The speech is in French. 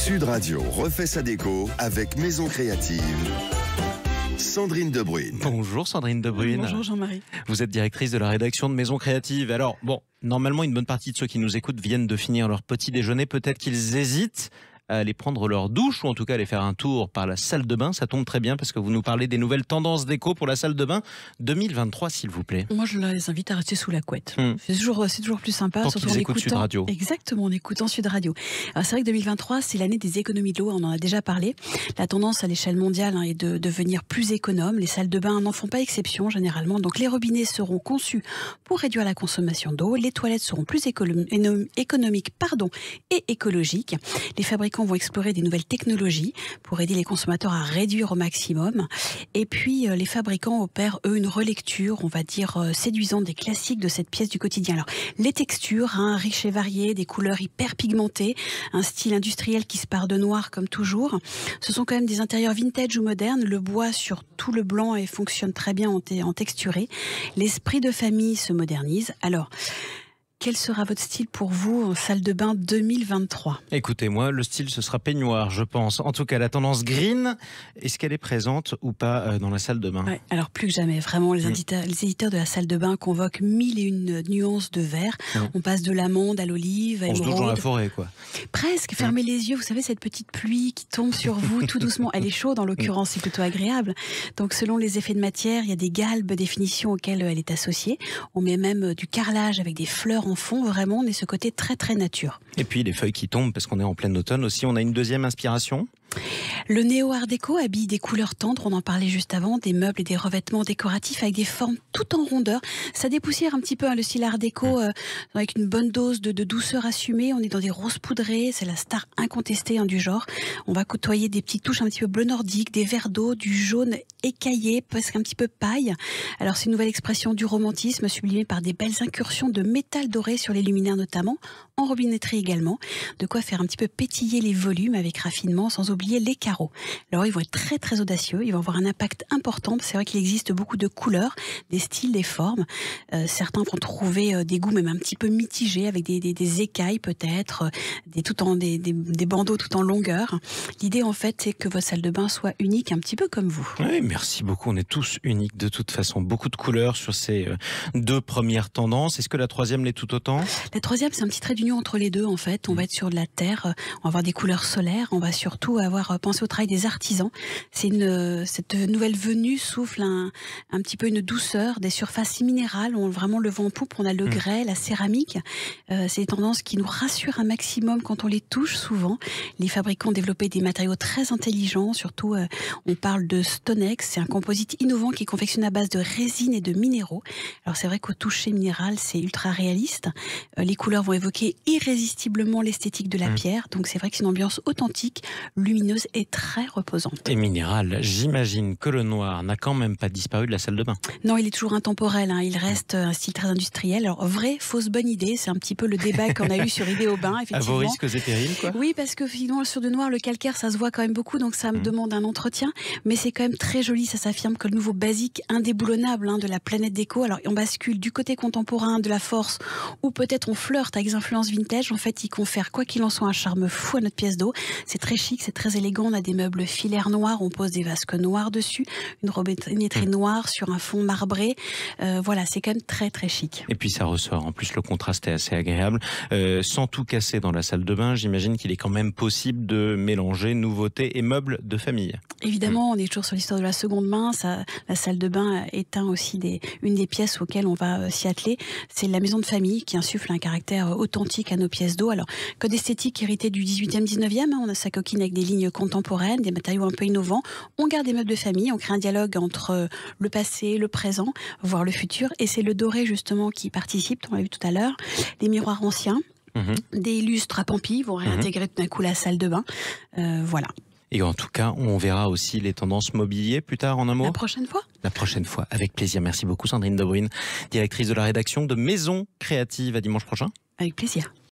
Sud Radio refait sa déco avec Maison Créative. Sandrine Debruyne. Bonjour Sandrine Debruyne. Bonjour Jean-Marie. Vous êtes directrice de la rédaction de Maison Créative. Alors bon, normalement une bonne partie de ceux qui nous écoutent viennent de finir leur petit déjeuner. Peut-être qu'ils hésitent à aller prendre leur douche ou en tout cas aller faire un tour par la salle de bain. Ça tombe très bien parce que vous nous parlez des nouvelles tendances déco pour la salle de bain 2023 s'il vous plaît. Moi je les invite à rester sous la couette. C'est toujours plus sympa. Pour surtout qu'ils en écoutent écoutant, Sud Radio. Exactement, en écoutant Sud Radio. Alors c'est vrai que 2023 c'est l'année des économies de l'eau, on en a déjà parlé. La tendance à l'échelle mondiale est de devenir plus économe. Les salles de bain n'en font pas exception généralement. Donc les robinets seront conçus pour réduire la consommation d'eau. Les toilettes seront plus économiques et écologiques. Les fabricants vont explorer des nouvelles technologies pour aider les consommateurs à réduire au maximum. Et puis, les fabricants opèrent, eux, une relecture, on va dire, séduisante des classiques de cette pièce du quotidien. Alors, les textures, riches et variées, des couleurs hyper pigmentées, un style industriel qui se part de noir comme toujours. Ce sont quand même des intérieurs vintage ou modernes. Le bois sur tout le blanc et fonctionne très bien en texturé. L'esprit de famille se modernise. Alors, quel sera votre style pour vous en salle de bain 2023 ? Écoutez-moi, le style ce sera peignoir, je pense. En tout cas, la tendance green, est-ce qu'elle est présente ou pas dans la salle de bain ? Ouais, alors plus que jamais, vraiment, les éditeurs de la salle de bain convoquent 1001 nuances de vert. On passe de l'amande à l'olive, à on se douche dans la émeraude. forêt, quoi. Presque, fermez les yeux, vous savez, cette petite pluie qui tombe sur vous tout doucement. Elle est chaude en l'occurrence, c'est plutôt agréable. Donc selon les effets de matière, il y a des galbes, des finitions auxquelles elle est associée. On met même du carrelage avec des fleurs en fond, vraiment, on est ce côté très très nature. Et puis les feuilles qui tombent parce qu'on est en plein automne aussi. On a une deuxième inspiration. Le néo-art déco habille des couleurs tendres, on en parlait juste avant, des meubles et des revêtements décoratifs avec des formes tout en rondeur. Ça dépoussière un petit peu le style art déco avec une bonne dose de douceur assumée. On est dans des roses poudrées, c'est la star incontestée du genre. On va côtoyer des petites touches un petit peu bleu nordique, des verres d'eau, du jaune écaillé, presque un petit peu paille. Alors c'est une nouvelle expression du romantisme sublimée par des belles incursions de métal doré sur les luminaires notamment, en robinetterie également. De quoi faire un petit peu pétiller les volumes avec raffinement sans oublier les carreaux. Alors ils vont être très très audacieux, ils vont avoir un impact important. C'est vrai qu'il existe beaucoup de couleurs, des styles, des formes. Certains vont trouver des goûts même un petit peu mitigés avec des écailles peut-être, des bandeaux tout en longueur. L'idée en fait c'est que votre salle de bain soit unique un petit peu comme vous. Oui, merci beaucoup. On est tous uniques de toute façon. Beaucoup de couleurs sur ces deux premières tendances. Est-ce que la troisième l'est tout autant ? La troisième c'est un petit trait d'union entre les deux en fait. On va être sur de la terre, on va avoir des couleurs solaires, on va surtout avoir pensé au travail des artisans. Cette nouvelle venue souffle un petit peu une douceur, des surfaces minérales, on vraiment le vent en poupe, on a le grès, la céramique. C'est des tendances qui nous rassurent un maximum quand on les touche souvent. Les fabricants ont développé des matériaux très intelligents, surtout on parle de Stonex, c'est un composite innovant qui confectionne à base de résine et de minéraux. Alors c'est vrai qu'au toucher minéral, c'est ultra réaliste. Les couleurs vont évoquer irrésistiblement l'esthétique de la pierre, donc c'est vrai que c'est une ambiance authentique, lumineuse et très reposante. Et minéral, j'imagine que le noir n'a quand même pas disparu de la salle de bain. Non, il est toujours intemporel, il reste un style très industriel. Alors, vraie, fausse, bonne idée, c'est un petit peu le débat qu'on a eu sur Idée au bain, effectivement. À vos risques et périls, quoi. Oui, parce que finalement, sur du noir, le calcaire, ça se voit quand même beaucoup, donc ça me demande un entretien. Mais c'est quand même très joli, ça s'affirme que le nouveau basique indéboulonnable de la planète déco. Alors, on bascule du côté contemporain de la force, ou peut-être on flirte avec des influences vintage. En fait, il confère, quoi qu'il en soit, un charme fou à notre pièce d'eau. C'est très chic, c'est très élégant. On a des meubles filaires noirs, on pose des vasques noirs dessus, une robinetterie noire sur un fond marbré. Voilà, c'est quand même très très chic. Et puis ça ressort. En plus, le contraste est assez agréable. Sans tout casser dans la salle de bain, j'imagine qu'il est quand même possible de mélanger nouveautés et meubles de famille. Évidemment, on est toujours sur l'histoire de la seconde main. La salle de bain est une des pièces auxquelles on va s'y atteler. C'est la maison de famille qui insuffle un caractère authentique à nos pièces d'eau. Alors, code esthétique hérité du 18e, 19e, on a sa coquine avec des lignes contemporaines, des matériaux un peu innovants. On garde des meubles de famille, on crée un dialogue entre le passé, le présent, voire le futur. Et c'est le doré justement qui participe, on l'a vu tout à l'heure. Les miroirs anciens, des lustres à Pampi vont réintégrer tout d'un coup la salle de bain. Voilà. Et en tout cas, on verra aussi les tendances mobilier plus tard en un mot. La prochaine fois ? La prochaine fois, avec plaisir. Merci beaucoup Sandrine Debruyne, directrice de la rédaction de Maison Créative. À dimanche prochain. Avec plaisir.